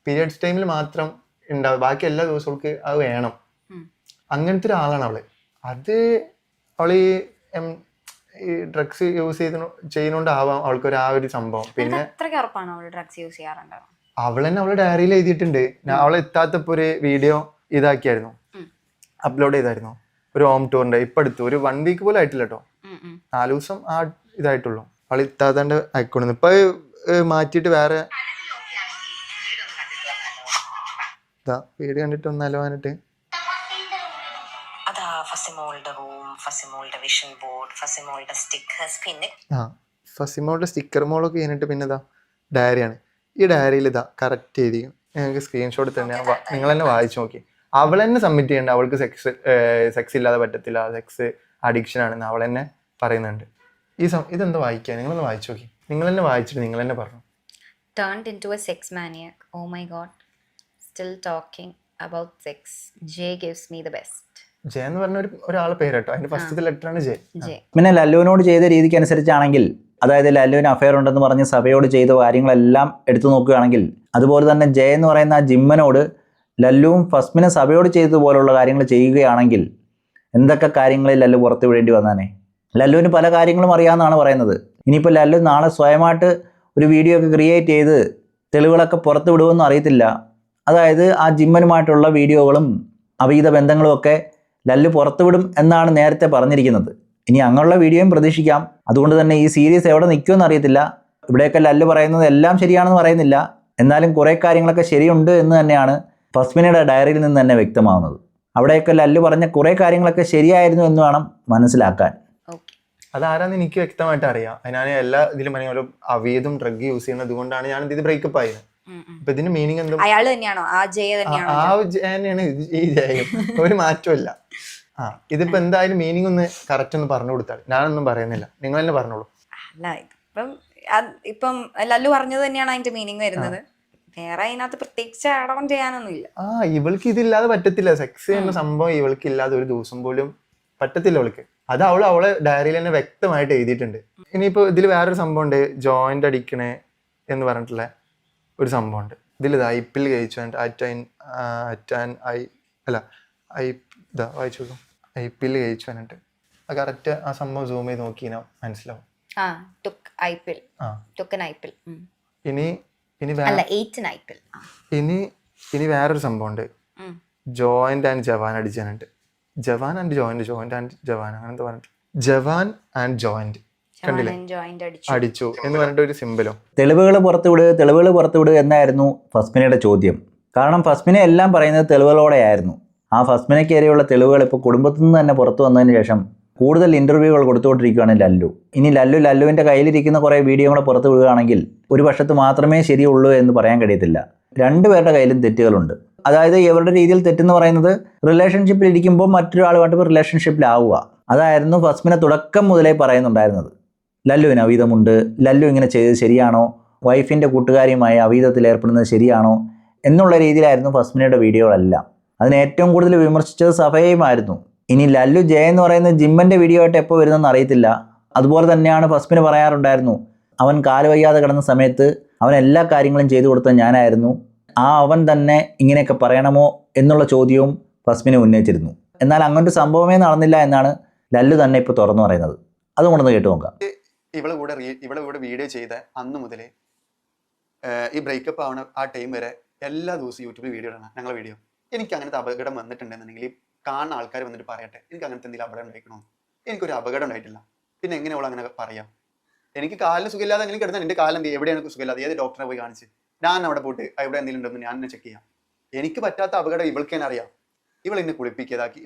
പീരിയഡ്സ് ടൈമിൽ മാത്രം ഉണ്ടാവും, ബാക്കി എല്ലാ ദിവസവും അവൾക്ക് അത് വേണം. അങ്ങനത്തെ ഒരാളാണ് അവള്. അത് അവള് ഈ ഡ്രഗ്സ് യൂസ് ചെയ്യുന്നോണ്ടാവാം അവൾക്കൊരു ആ ഒരു സംഭവം. പിന്നെ അവൾ തന്നെ അവളുടെ ഡയറിയിൽ എഴുതിയിട്ടുണ്ട്. അവളെ എത്താത്തപ്പോ ഒരു വീഡിയോ ഇതാക്കിയായിരുന്നു, അപ്ലോഡ് ചെയ്തായിരുന്നു, ഒരു ഹോം ടൂറിന്റെ. ഇപ്പൊ അടുത്ത് ഒരു 1 വീക്ക് പോലും ആയിട്ടില്ല കേട്ടോ, 4 ദിവസം ആ ഇതായിട്ടുള്ളൂ. അവൾ എത്താത്തണ്ട് അയക്കൊണ്ടു. ഇപ്പൊ മാറ്റിയിട്ട് വേറെ വീഡിയോ കണ്ടിട്ട് ഒന്നല്ലോ പറഞ്ഞിട്ട് ഫസിമോളുടെ സ്റ്റിക്കർ മോളൊക്കെ കഴിഞ്ഞിട്ട് പിന്നെ ഇതാ ഡയറിയാണ്. ഈ ഡയറിയിൽ ഇതാ കറക്റ്റ് ചെയ്തിരിക്കും. ഞങ്ങൾക്ക് സ്ക്രീൻഷോട്ട് തന്നെ നിങ്ങൾ തന്നെ വായിച്ചു നോക്കി. അവൾ തന്നെ സബ്മിറ്റ് ചെയ്യേണ്ട, അവൾക്ക് സെക്സ് ഇല്ലാതെ പറ്റത്തില്ല, സെക്സ് അഡിക്ഷൻ ആണെന്ന് അവൾ തന്നെ പറയുന്നുണ്ട്. ഇതെന്താ വായിക്കുക? നിങ്ങളൊന്ന് വായിച്ചു നോക്കി. നിങ്ങൾ തന്നെ വായിച്ചിട്ട് നിങ്ങൾ തന്നെ പറഞ്ഞു. Turned into a sex maniac. Oh my god. Still talking about sex. Jay gives me the best. Jaya എന്ന് പറഞ്ഞ ഒരാളെ പേര് കേട്ടോ. അതിന്റെ ഫസ്റ്റത്തെ ലെറ്ററാണ് ജെ. പിന്നെ ലല്ലുവിനോട് ചെയ്ത രീതിക്ക് അനുസരിച്ചാണെങ്കിൽ, അതായത് ലല്ലുവിന് അഫെയർ ഉണ്ടെന്ന് പറഞ്ഞ് സഭയോട് ചെയ്ത കാര്യങ്ങളെല്ലാം എടുത്തു നോക്കുകയാണെങ്കിൽ, അതുപോലെ തന്നെ ജയ എന്ന് പറയുന്ന ആ ജിമ്മനോട് ലല്ലുവും ഫസ്മിനെ സഭയോട് ചെയ്തതുപോലുള്ള കാര്യങ്ങൾ ചെയ്യുകയാണെങ്കിൽ എന്തൊക്കെ കാര്യങ്ങളിൽ ലല്ലു പുറത്തു വിടേണ്ടി വന്നാനേ. ലല്ലുവിന് പല കാര്യങ്ങളും അറിയാമെന്നാണ് പറയുന്നത്. ഇനിയിപ്പോൾ ലല്ലു നാളെ സ്വയമായിട്ട് ഒരു വീഡിയോ ഒക്കെ ക്രിയേറ്റ് ചെയ്ത് തെളിവുകളൊക്കെ പുറത്തു വിടുമെന്ന് അറിയത്തില്ല. അതായത് ആ ജിമ്മനുമായിട്ടുള്ള വീഡിയോകളും അവിഹിത ബന്ധങ്ങളും ഒക്കെ ലല്ലു പുറത്തുവിടും എന്നാണ് നേരത്തെ പറഞ്ഞിരിക്കുന്നത്. ഇനി അങ്ങനെയുള്ള വീഡിയോയും പ്രതീക്ഷിക്കാം. അതുകൊണ്ട് തന്നെ ഈ സീരീസ് എവിടെ നിൽക്കുമെന്ന് അറിയത്തില്ല. ഇവിടെയൊക്കെ ലല്ലു പറയുന്നത് എല്ലാം ശരിയാണെന്ന് പറയുന്നില്ല, എന്നാലും കുറേ കാര്യങ്ങളൊക്കെ ശരിയുണ്ട് എന്ന് തന്നെയാണ് ഫസ്മിനയുടെ ഡയറിയിൽ നിന്ന് തന്നെ വ്യക്തമാവുന്നത്. അവിടെയൊക്കെ ലല്ലു പറഞ്ഞ കുറേ കാര്യങ്ങളൊക്കെ ശരിയായിരുന്നു എന്ന് വേണം മനസ്സിലാക്കാൻ. അതാരാന്ന് എനിക്ക് വ്യക്തമായിട്ട് അറിയാം. ഞാൻ എല്ലാ ഇതിലും പറഞ്ഞ അവിഹിതം ഡ്രഗ് യൂസ് ചെയ്യുന്നത് കൊണ്ടാണ് ഞാൻ ഇത് ബ്രേക്കപ്പ് ആയത്. അപ്പൊ ഇതിന്റെ മീനിങ് എന്തോ ആ ജയനാണ് ഈ ജയം, ഒരു മാറ്റമില്ല. ഇതിപ്പോ എന്തായാലും മീനിങ് ഒന്ന് കറക്റ്റ് ഒന്ന് പറഞ്ഞു കൊടുത്താൽ. ഞാനൊന്നും പറയുന്നില്ല, നിങ്ങൾ തന്നെ പറഞ്ഞോളൂ. അല്ല, ഇപ്പം ലല്ലു പറഞ്ഞത് തന്നെയാണ് അതിന്റെ മീനിങ് വരുന്നത്. വേറെ അതിനകത്ത് പ്രത്യേകിച്ച് ആഡ് ഓൺ ചെയ്യാനൊന്നുമില്ല. ഇവൾക്ക് ഇതില്ലാതെ പറ്റത്തില്ല. സെക്സ് എന്ന സംഭവം ഇവൾക്ക് ഇല്ലാതെ ഒരു ദിവസം പോലും പറ്റത്തില്ല അവൾക്ക്. അത് അവളെ ഡയറിയിൽ തന്നെ വ്യക്തമായിട്ട് എഴുതിയിട്ടുണ്ട്. ഇനിയിപ്പോ ഇതിൽ വേറൊരു സംഭവം ഉണ്ട്, ജോയിന്റ് അടിക്കണേ എന്ന് പറഞ്ഞിട്ടുള്ള ഒരു സംഭവം ഉണ്ട്. ഇതിൽ ഐപ്പിൽ കഴിച്ചു വായിച്ചു നോക്കും. ഐപ്പിൽ കഴിച്ചു പറഞ്ഞിട്ട് കറക്റ്റ് ആ സംഭവം സൂം ചെയ്ത് നോക്കിയാൽ മനസ്സിലാവും. ഇനി വേറൊരു സംഭവം ഉണ്ട്, ജോയിന്റ് ആൻഡ് ജവാൻ അടിച്ചാനുണ്ട്. Jawan and joint, joint and Jawan, അങ്ങനത്തെ പറഞ്ഞിട്ട് ജവാൻ ആൻഡ് ജോയിന്റ് കണ്ടില്ലേ, അടിച്ചു എന്ന് പറഞ്ഞിട്ട് ഒരു സിമ്പലോ. തെളിവുകൾ പുറത്തുവിടുക എന്നായിരുന്നു ഫസ്മിനയുടെ ചോദ്യം. കാരണം ഫസ്മിനെ എല്ലാം പറയുന്നത് തെളിവുകളോടെയായിരുന്നു. ആ ഫസ്മിനയ്ക്കേറെയുള്ള തെളിവുകൾ ഇപ്പോൾ കുടുംബത്തിൽ നിന്ന് തന്നെ പുറത്തു വന്നതിന് ശേഷം കൂടുതൽ ഇൻ്റർവ്യൂകൾ കൊടുത്തുകൊണ്ടിരിക്കുകയാണ് ലല്ലു. ഇനി ലല്ലുവിൻ്റെ കയ്യിലിരിക്കുന്ന കുറേ വീഡിയോകൾ പുറത്തു വിടുകയാണെങ്കിൽ ഒരു പക്ഷത്ത് മാത്രമേ ശരിയുള്ളൂ എന്ന് പറയാൻ കഴിയത്തില്ല. രണ്ടുപേരുടെ കയ്യിലും തെറ്റുകളുണ്ട്. അതായത് ഇവരുടെ രീതിയിൽ തെറ്റെന്ന് പറയുന്നത് റിലേഷൻഷിപ്പിൽ ഇരിക്കുമ്പോൾ മറ്റൊരാളുമായിട്ട് റിലേഷൻഷിപ്പിലാവുക. അതായിരുന്നു ഫസ്മിനെ തുടക്കം മുതലേ പറയുന്നുണ്ടായിരുന്നത്. ലല്ലുവിന് അവീതമുണ്ട്, ലല്ലു ഇങ്ങനെ ചെയ്തത് ശരിയാണോ, വൈഫിൻ്റെ കൂട്ടുകാരിയുമായി അവീതത്തിൽ ഏർപ്പെടുന്നത് ശരിയാണോ എന്നുള്ള രീതിയിലായിരുന്നു ഫസ്മിനയുടെ വീഡിയോകളെല്ലാം. അതിന് ഏറ്റവും കൂടുതൽ വിമർശിച്ചത് സഫയുമായിരുന്നു. ഇനി ലല്ലു ജയ എന്ന് പറയുന്ന ജിമ്മൻ്റെ വീഡിയോ ആയിട്ട് എപ്പോൾ വരുന്നതെന്ന് അറിയത്തില്ല. അതുപോലെ തന്നെയാണ് ഫസ്മിന് പറയാറുണ്ടായിരുന്നു, അവൻ കാല് വയ്യാതെ കിടന്ന സമയത്ത് അവൻ എല്ലാ കാര്യങ്ങളും ചെയ്തു കൊടുത്തത് ഞാനായിരുന്നു. അവൻ തന്നെ ഇങ്ങനെയൊക്കെ പറയണമോ എന്നുള്ള ചോദ്യവും ഫസ്മിനെ ഉന്നയിച്ചിരുന്നു. എന്നാൽ അങ്ങനൊരു സംഭവമേ നടന്നില്ല എന്നാണ് ലല്ലു തന്നെ ഇപ്പോൾ തുറന്നു പറയുന്നത്. അതും കൊണ്ടൊന്ന് കേട്ടു നോക്കാം. ഇവളെ കൂടെ വീഡിയോ ചെയ്ത അന്ന് മുതൽ ഈ ബ്രേക്കപ്പ് ആവണ ആ ടൈം വരെ എല്ലാ ദിവസവും യൂട്യൂബിൽ വീഡിയോ ഇടണം ഞങ്ങളെ വീഡിയോ. എനിക്ക് അങ്ങനത്തെ അപകടം വന്നിട്ടുണ്ടെന്നുണ്ടെങ്കിൽ കാണുന്ന ആൾക്കാർ വന്നിട്ട് പറയട്ടെ എനിക്ക് അങ്ങനത്തെ എന്തെങ്കിലും അപകടം ഉണ്ടായിക്കണോ. എനിക്കൊരു അപകടം ഉണ്ടായിട്ടില്ല, പിന്നെ എങ്ങനെ അവൾ അങ്ങനെ പറയാം. എനിക്ക് കാലിന് സുഖമില്ലാതെ എങ്ങനെ കിടന്നാൽ എൻ്റെ കാലം എവിടെയാണ് സുഖമില്ലാതെ ഏത് ഡോക്ടറെ പോയി കാണിച്ച് ഞാൻ അവിടെ പോയിട്ട് എവിടെ എന്തെങ്കിലും ഉണ്ടെന്ന് ഞാൻ എന്നെ ചെക്ക് ചെയ്യാം. എനിക്ക് പറ്റാത്ത അപകടം ഇവൾക്ക് തന്നെ അറിയാം. ഇവൾ എന്നെ കുളിപ്പിക്കിയതാക്കി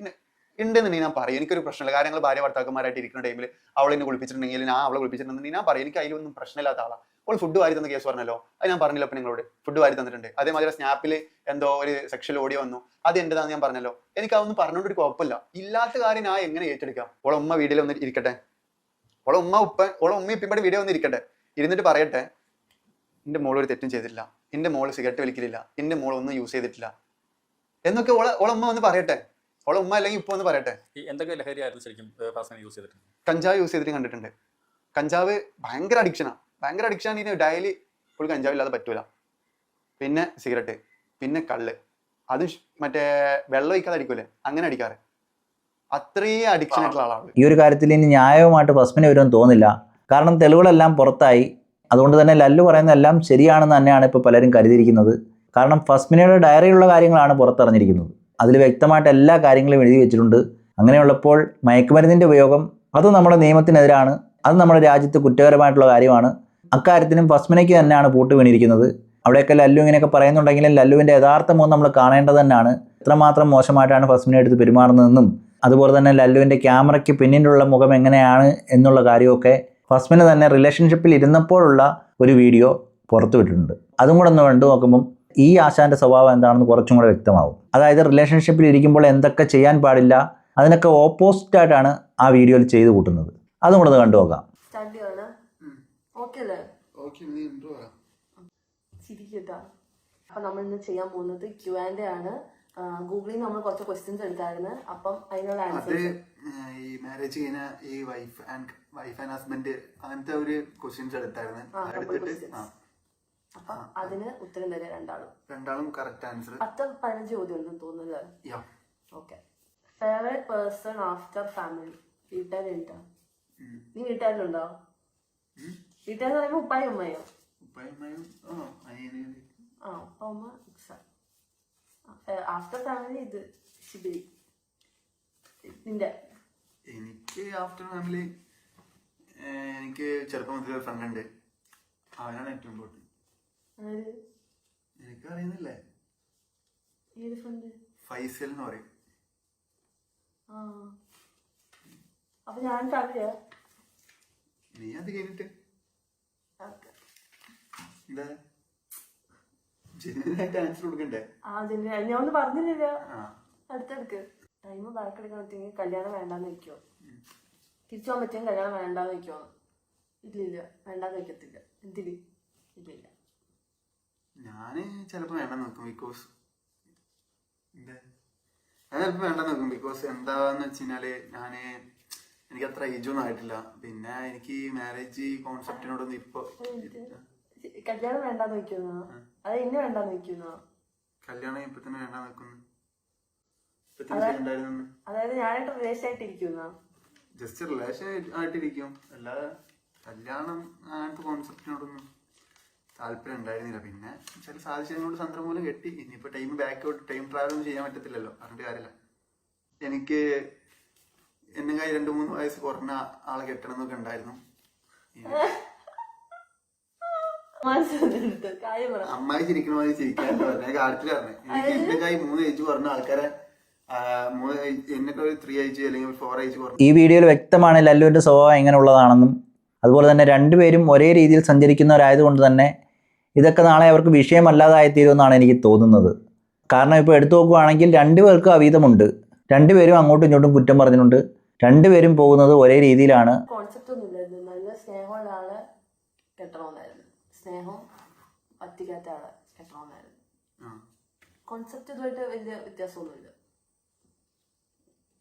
ഉണ്ടെന്നുണ്ടെങ്കിൽ ഞാൻ പറയും, എനിക്കൊരു പ്രശ്നമില്ല. കാര്യങ്ങൾ ഭാര്യ ഭർത്താക്കന്മാരായിട്ട് ഇരിക്കുന്ന ടൈമിൽ അവൾ എന്നെ കുളിപ്പിച്ചിട്ടുണ്ടെങ്കിൽ ഞാൻ അവളെ കുളിപ്പിച്ചിട്ടുണ്ടെങ്കിൽ ഞാൻ പറയും, എനിക്ക് അതിലൊന്നും പ്രശ്നമില്ലാത്ത ആളാണ്. അവൾ ഫുഡ് വാരി തന്ന കേസ് പറഞ്ഞല്ലോ, അത് ഞാൻ പറഞ്ഞില്ല. അപ്പം നിങ്ങളോട് ഫുഡ് വാരി തന്നിട്ടുണ്ട്. അതേമാതിരി സ്നാപ്പിൽ എന്തോ ഒരു സെക്ഷൽ ഓഡിയോ വന്നു, അത് എൻ്റെതാന്ന് ഞാൻ പറഞ്ഞല്ലോ. എനിക്ക് അതൊന്നും പറഞ്ഞുകൊണ്ട് ഒരു കുഴപ്പമില്ല. ഇല്ലാത്ത കാര്യം ഞാൻ എങ്ങനെ ഏറ്റെടുക്കാം. ഓളെ ഉമ്മ വീഡിയോയിൽ വന്നിട്ട് ഇരിക്കട്ടെ, ഓളെ ഉമ്മ ഇപ്പം വീഡിയോ വന്ന് ഇരിക്കട്ടെ, ഇരുന്നിട്ട് പറയട്ടെ എൻ്റെ മോൾ ഒരു തെറ്റും ചെയ്തിട്ടില്ല, എൻ്റെ മോൾ സിഗരറ്റ് വലിക്കലില്ല, എൻ്റെ മോൾ ഒന്നും യൂസ് ചെയ്തിട്ടില്ല എന്നൊക്കെ ഓളെ ഉമ്മ വന്ന് പറയട്ടെ. ഓളെ ഉമ്മ അല്ലെങ്കിൽ ഇപ്പൊ ഒന്ന് പറയട്ടെ. എന്തൊക്കെ ലഹരിയായിരുന്നു ശരിക്കും യൂസ് ചെയ്തിട്ടുണ്ട്? കഞ്ചാവ് യൂസ് ചെയ്തിട്ട് കണ്ടിട്ടുണ്ട്. കഞ്ചാവ് ഭയങ്കര അഡിക്ഷനാണ്. ഭയങ്കര അഡിക്ഷൻ. ഇനി ഡെയിലി ഫുൾ കഞ്ചാവ് ഇല്ലാതെ പറ്റൂല. പിന്നെ സിഗരറ്റ്, പിന്നെ കള്ള്, അത് മറ്റേ വെള്ളം ഒഴിക്കാതെ അടിക്കൂലേ, അങ്ങനെ അടിക്കാറ്. അത്രയും അഡിക്ഷൻ ആയിട്ടുള്ള ആളാണ്. ഈ ഒരു കാര്യത്തിൽ ഇനി ന്യായവുമായിട്ട് ഫസ്മിന് വരുമെന്ന് തോന്നില്ല. കാരണം തെളിവുകളെല്ലാം പുറത്തായി. അതുകൊണ്ട് തന്നെ ലല്ലു പറയുന്നതെല്ലാം ശരിയാണെന്ന് തന്നെയാണ് ഇപ്പോൾ പലരും കരുതിയിരിക്കുന്നത്. കാരണം ഫസ്മിനയുടെ ഡയറിയിലുള്ള കാര്യങ്ങളാണ് പുറത്തറിഞ്ഞിരിക്കുന്നത്. അതിൽ വ്യക്തമായിട്ട് എല്ലാ കാര്യങ്ങളും എഴുതി വെച്ചിട്ടുണ്ട്. അങ്ങനെയുള്ളപ്പോൾ മയക്കുമരുന്നിൻ്റെ ഉപയോഗം അത് നമ്മുടെ നിയമത്തിനെതിരാണ്, അത് നമ്മുടെ രാജ്യത്ത് കുറ്റകരമായിട്ടുള്ള കാര്യമാണ്. അക്കാര്യത്തിനും ഫസ്മിനയ്ക്ക് തന്നെയാണ് പൂട്ട് വീണിരിക്കുന്നത്. അവിടെയൊക്കെ ലല്ലു ഇങ്ങനെയൊക്കെ പറയുന്നുണ്ടെങ്കിലും ലല്ലുവിൻ്റെ യഥാർത്ഥ മുഖം നമ്മൾ കാണേണ്ടത് തന്നെയാണ്. എത്രമാത്രം മോശമായിട്ടാണ് ഫസ്മിനെ എടുത്ത് പെരുമാറുന്നതെന്നും അതുപോലെ തന്നെ ലല്ലുവിൻ്റെ ക്യാമറയ്ക്ക് പിന്നിലുള്ള മുഖം എങ്ങനെയാണ് എന്നുള്ള കാര്യമൊക്കെ ഫസ്മിന് തന്നെ റിലേഷൻഷിപ്പിൽ ഇരുന്നപ്പോഴുള്ള ഒരു വീഡിയോ പുറത്തുവിട്ടിട്ടുണ്ട്. അതും കൂടെ ഒന്ന് കണ്ടു നോക്കുമ്പം ഈ ആശാൻ്റെ സ്വഭാവം എന്താണെന്ന് കുറച്ചും കൂടെ വ്യക്തമാവും. അതായത് റിലേഷൻഷിപ്പിൽ ഇരിക്കുമ്പോൾ എന്തൊക്കെ ചെയ്യാൻ പാടില്ല അതിനൊക്കെ ഓപ്പോസിറ്റായിട്ടാണ് ആ വീഡിയോയിൽ ചെയ്തു കൂട്ടുന്നത്. അതും കൂടെ ഒന്ന് കണ്ടു നോക്കാം. അപ്പം നമ്മൾ ഇന്ന് ചെയ്യാൻ പോകുന്നത് Q&A ആണ്. ഗൂഗിളിൽ നിന്ന് നമ്മൾ കുറച്ച് ക്വസ്റ്റ്യൻസ് എടുത്തായിരുന്നു. അപ്പം അതിനുള്ള ആൻസർ ഈ മാരേജ് കഴിഞ്ഞ ഈ വൈഫ് ആൻഡ് ഹസ്ബൻഡ് അങ്ങനത്തെ ഒരു ക്വസ്റ്റ്യൻസ് എടുത്തായിരുന്നു. അപ്പം അതിന് ഉത്തരം തരാം രണ്ടാളും കറക്റ്റ് ആൻസർ. 10-15 ചോദ്യം ഉണ്ടെന്ന് തോന്നുന്നല്ലേ? Okay. Favourite person after family? വീട്ടുകാരുണ്ടോ? നീ വീട്ടുകാരിലുണ്ടോ? വീട്ടുകാരെന്ന് പറയുമ്പോൾ ഉപ്പായും ഉമ്മയോ? ഉപ്പ ഉമ്മ. ആഫ്റ്റർ ഫാമിലി ഇത് ശിബിരി. നിന്റെ? എനിക്ക് ആഫ്റ്റർ ഫാമിലി എനിക്ക് ചെറുപ്പം മുതലൊരു ഫ്രണ്ട് ഉണ്ട്, അവനാണ് ഏറ്റവും ഇമ്പോർട്ടൻറ്റ്. എനിക്ക് അറിയുന്നില്ലേ? ഏത് ഫ്രണ്ട്? ഫൈസൽ എന്ന് പറയും. അപ്പൊ ഞാൻ ഫാമിലിയാ? നീ അത് കഴിഞ്ഞിട്ട് എന്താ ജെന്യൂനായിട്ട് ആൻസർ കൊടുക്കണ്ടേ? ഞാൻ ഒന്നും പറഞ്ഞില്ല. അടുത്തെടുക്ക്. ടൈം ബാക്ക് എടുക്കാൻ പറ്റുമെങ്കിൽ കല്യാണം വേണ്ടാന്ന് വെക്കോ? തിരിച്ചു പോകാൻ പറ്റുമെങ്കിൽ കല്യാണം വേണ്ടാന്ന് വെക്കോ? ഇല്ലില്ല, വേണ്ടാന്ന് വെക്കത്തില്ല. എന്തില്? ഇല്ലില്ല. ഞാന് ചിലപ്പോ വേണ്ടെന്ന് നോക്കും. ബിക്കോസ് ഞാൻ ചിലപ്പോ വേണ്ടെന്ന് നോക്കും. ബിക്കോസ് എന്താന്ന് വെച്ച് കഴിഞ്ഞാല് എനിക്ക് അത്ര ഏജൊന്നും ആയിട്ടില്ല. പിന്നെ എനിക്ക് മാരേജ് കോൺസെപ്റ്റിനോടൊന്നും ഇപ്പൊ കല്യാണം വേണ്ടാന്ന് വെക്കുന്നോ? അത് ഇന്നെ വേണ്ടാന്ന് വെക്കുന്നോ? കല്യാണം ഇപ്പൊ തന്നെ വേണ്ടാന്ന് വെക്കുന്നു. അതായത് ഞാനായിട്ട് റിലേഷൻ ആയിട്ടിരിക്കുന്നോ? ജസ്റ്റ് റിലേഷൻ ആയിട്ടിരിക്കും, അല്ലാതെ കല്യാണം അങ്ങനത്തെ കോൺസെപ്റ്റിനോടൊന്നും താല്പര്യം ഉണ്ടായിരുന്നില്ല. പിന്നെ ചില സാഹചര്യങ്ങളോട് സന്ദർഭം മൂലം കെട്ടി. ഇനിയിപ്പോ ടൈം ട്രാവൽ ഒന്നും ചെയ്യാൻ പറ്റത്തില്ലല്ലോ, പറഞ്ഞിട്ട് കാര്യമില്ല. എനിക്ക് എന്നെക്കായി 2-3 വയസ്സ് കുറഞ്ഞ ആളെ കെട്ടണം എന്നൊക്കെ ഉണ്ടായിരുന്നു. അമ്മായി ചിരിക്കണ പോലെ ചിരിക്കാണ്ട് പറഞ്ഞ കാര്യത്തിൽ പറഞ്ഞു. എനിക്ക് എന്നെക്കായി 3 ഏജ് കുറഞ്ഞ ആൾക്കാരെ എന്നെക്കാൾ 3 ഏജ് അല്ലെങ്കിൽ 4 ഏജ് കുറഞ്ഞ. ഈ വീഡിയോയിൽ വ്യക്തമാണ് ലല്ലുവിൻ്റെ സ്വഭാവം എങ്ങനെയുള്ളതാണെന്നും അതുപോലെ തന്നെ രണ്ടുപേരും ഒരേ രീതിയിൽ സഞ്ചരിക്കുന്നവരായതുകൊണ്ട് തന്നെ ഇതൊക്കെ നാളെ അവർക്ക് വിഷയമല്ലാതായിത്തീരുമെന്നാണ് എനിക്ക് തോന്നുന്നത്. കാരണം ഇപ്പോൾ എടുത്തു നോക്കുകയാണെങ്കിൽ 2 പേർക്കും അവീതമുണ്ട്. 2 പേരും അങ്ങോട്ടും ഇങ്ങോട്ടും കുറ്റം പറഞ്ഞിട്ടുണ്ട്. 2 പേരും പോകുന്നത് ഒരേ രീതിയിലാണ്. കോൺസെപ്റ്റ് ഒന്നും ഇല്ലായിരുന്നു. നല്ല സ്നേഹമുള്ള ആളെ കെട്ടണമെന്നായിരുന്നു. സ്നേഹം പറ്റിക്കാത്ത ആളെ കെട്ടണമെന്നായിരുന്നു. കോൺസെപ്റ്റ് ഇതുമായിട്ട് വലിയ വ്യത്യാസമൊന്നുമില്ല.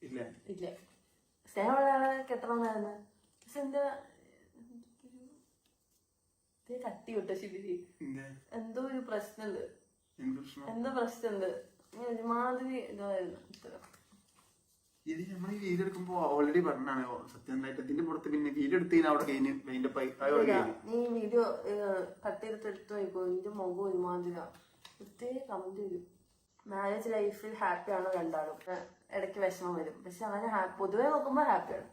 ഇല്ല ഇല്ല, സ്നേഹമുള്ള ആളെ കെട്ടണമെന്നായിരുന്നു. പക്ഷെ എന്താ കട്ടി വിട്ട ശിബിരി എന്തോ ഒരു പ്രശ്നമുണ്ട്. എന്തോ പ്രശ്നമുണ്ട്. ഒരുമാതിരി ഇതായിരുന്നു. ഇത് നമ്മൾ ഈ വീഡിയോ എടുക്കുമ്പോ ഓൾറെഡി പറഞ്ഞാണ് സത്യം ഇതിന്റെ പുറത്ത് പിന്നെ വീഡിയോ എടുത്തതിന് അവിടെ കഴിഞ്ഞ് നീ വീഡിയോ കട്ട് ചെയ്തിട്ട് എടുത്തു നോക്കോ, എന്റെ മുഖം ഒരുമാതിരി പ്രത്യേക കമന്റ് വരും. മാരേജ് ലൈഫിൽ ഹാപ്പി ആണോ രണ്ടാളും? ഇടയ്ക്ക് വിഷമം വരും, പക്ഷെ അങ്ങനെ പൊതുവെ നോക്കുമ്പോ ഹാപ്പിയാണ്.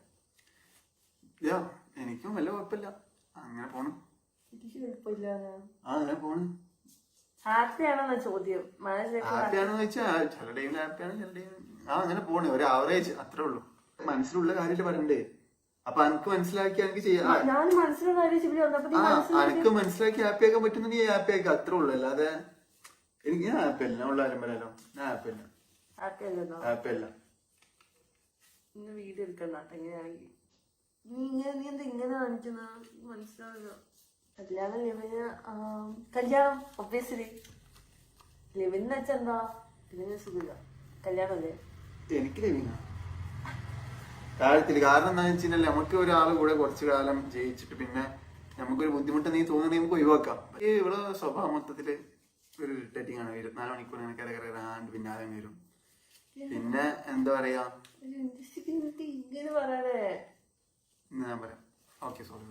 എനിക്കും വല്ല കുഴപ്പമില്ല, അങ്ങനെ പോണു. എനിക്ക് കുഴപ്പമില്ല. അങ്ങനെ പോണു. ഹാപ്പി ആണോന്ന ചോദ്യം. മാരേജ് ലൈഫ് ഹാപ്പി ആണെന്ന് വെച്ചാൽ ചില ടൈമിൽ ഹാപ്പിയാണ്, ചില ടൈമിൽ അങ്ങനെ പോണേ. ഒരു ആവറേജ് അത്രേ ഉള്ളൂ. മനസ്സിലുള്ള കാര്യമായിട്ട് പറയണ്ടേ. അപ്പൊ എനിക്ക് മനസ്സിലാക്കി എനിക്ക് ചെയ്യാം. ഞാൻ മനസ്സിലുള്ള കാര്യം എനിക്ക് മനസ്സിലാക്കി ഹാപ്പി ആക്കാൻ പറ്റുന്നുണ്ടെങ്കിൽ ഹാപ്പി ആക്കുക, അത്രേ ഉള്ളൂ. അല്ലാതെ എനിക്ക് ഞാൻ ഹാപ്പി അല്ല. ഞാൻ ഉള്ള കാര്യം പറയാലോ, ഞാൻ ഹാപ്പി അല്ല. ഹാപ്പി അല്ല. ഇന്ന് വീഡിയോ എടുക്കണ്ട എങ്ങനെയാണെങ്കിൽ. നീ എന്താ ഇങ്ങനെ കാണിക്കുന്ന മനസ്സിലാവില്ല. കല്യാണം ലിവിന് കല്യാണം ഒബ്വിയസ്ലി ലിവിന് വെച്ചാ എന്താ ലിവിന് സുഖമില്ല. കല്യാണം അല്ലേ? എനിക്ക് ലഭിക്കുന്ന കാര്യത്തില് കാരണം എന്താണെന്ന് വെച്ച് കഴിഞ്ഞാൽ നമുക്ക് ഒരാൾ കൂടെ കുറച്ചു കാലം ജയിച്ചിട്ട് പിന്നെ നമുക്കൊരു ബുദ്ധിമുട്ട് നീ തോന്നുന്നത് നമുക്ക് ഒഴിവാക്കാം. ഈ ഇവിടെ സ്വഭാവ മൊത്തത്തില് ഒരു ഇറിറ്റേറ്റിംഗ് ആണ്. 24 മണിക്കൂർ അങ്ങനെ കരകരാണ്ട് പിന്നാലെ വരും. പിന്നെ എന്താ പറയാ, ഇങ്ങനെ പറയാനേ ഞാൻ പറയാം. Okay, sorry.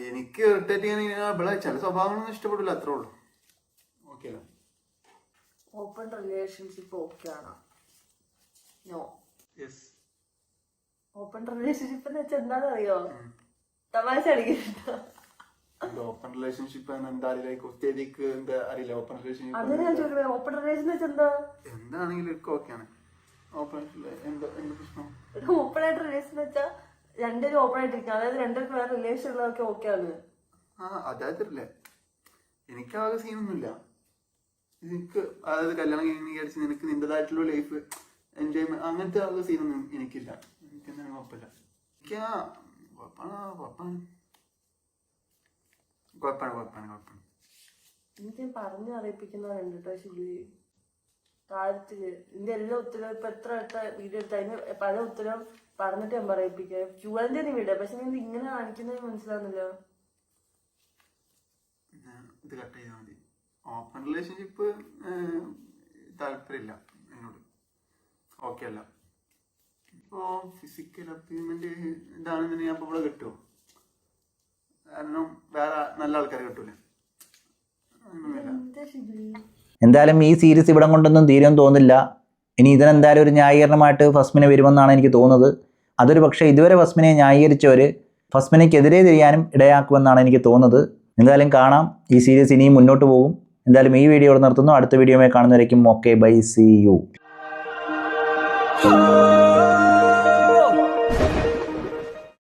എനിക്ക് ഇറിറ്റേറ്റ് ചെയ്യാൻ ഇവിടെ ചില സ്വഭാവങ്ങളൊന്നും ഇഷ്ടപ്പെടില്ല, അത്രേ ഉള്ളൂ. ഓക്കെ അല്ലേ? ഓപ്പൺ റിലേഷൻഷിപ്പ് ഓക്കെ ആണോ? നോ. യെസ്. ഓപ്പൺ റിലേഷൻഷിപ്പ് എന്ന് വെച്ചാൽ എന്താണെന്ന് അറിയോ? തമാശ അടിക്കുന്നുണ്ടോ? ഓപ്പൺ റിലേഷൻഷിപ്പ് എന്താ അറിയില്ല. ഓപ്പൺ റിലേഷൻഷിപ്പ് ഓപ്പൺ റിലേഷൻ വെച്ചാൽ എന്താ? എന്താണെങ്കിലും ഓക്കെയാണ്. ഓപ്പൺ എന്താ പ്രശ്നം? ഓപ്പൺ ആയിട്ട് റിലേഷൻ വെച്ചാൽ രണ്ടുപേരും ഓപ്പൺ ആയിട്ടിരിക്കും. അതായത് രണ്ടുപേർക്ക് വേറെ റിലേഷൻ ഉള്ളതൊക്കെ ഓക്കെ ആണ്. അതായതല്ലേ, എനിക്കാകെ സീനൊന്നുമില്ല. എനിക്ക് അതായത് കല്യാണം കഴിഞ്ഞ് അടിച്ച് നിനക്ക് നിന്റേതായിട്ടുള്ള ലൈഫ് എൻജോയ്മെന്റ് അങ്ങനത്തെ ആകെ സീനൊന്നും എനിക്കില്ല. എനിക്ക് എന്താണ് കുഴപ്പമില്ല. എനിക്ക് കുഴപ്പമാണ്. എനിക്ക് പറഞ്ഞു അറിയിപ്പിക്കുന്നവരുണ്ട് കേട്ടോ ശിബി കാര്യത്തില്. ഇതിന്റെ എല്ലാ ഉത്തരവും ഇപ്പൊ എത്ര വീഡിയോ എടുത്ത് അതിന് പല ഉത്തരവും പറഞ്ഞിട്ട് ഞാൻ പറയിപ്പിക്കാം. ചൂടന്റെ നീ വിടാം, പക്ഷെ നീ ഇങ്ങനെ കാണിക്കുന്നത് മനസ്സിലാവുന്നില്ല. ഇത് കട്ട് ചെയ്താൽ മതി. ഓപ്പൺ റിലേഷൻഷിപ്പ് താല്പര്യമില്ല എന്നോട്. ഓക്കെ അല്ല. ഇപ്പോ ഫിസിക്കൽ അപ്പീൽമെന്റ് ഇതാണെന്ന് ഞാൻ ഇപ്പൊ ഇവിടെ കിട്ടുമോ? കാരണം വേറെ നല്ല ആൾക്കാരെ കിട്ടൂല. എന്തായാലും ഈ സീരീസ് ഇവിടം കൊണ്ടൊന്നും തീരുമെന്ന് തോന്നില്ല. ഇനി ഇതിനെന്തായാലും ഒരു ന്യായീകരണമായിട്ട് ഫസ്മിനെ വരുമെന്നാണ് എനിക്ക് തോന്നുന്നത്. അതൊരു പക്ഷേ ഇതുവരെ ഫസ്മിനെ ന്യായീകരിച്ചവർ ഫസ്മിനെക്കെതിരെ തിരിയാനും ഇടയാക്കുമെന്നാണ് എനിക്ക് തോന്നുന്നത്. എന്തായാലും കാണാം, ഈ സീരീസ് ഇനിയും മുന്നോട്ട് പോകും. എന്തായാലും ഈ വീഡിയോ നിർത്തുന്നു. അടുത്ത വീഡിയോയിൽ കാണുന്നവരേക്കും ഓക്കെ, ബൈ, സീ യു.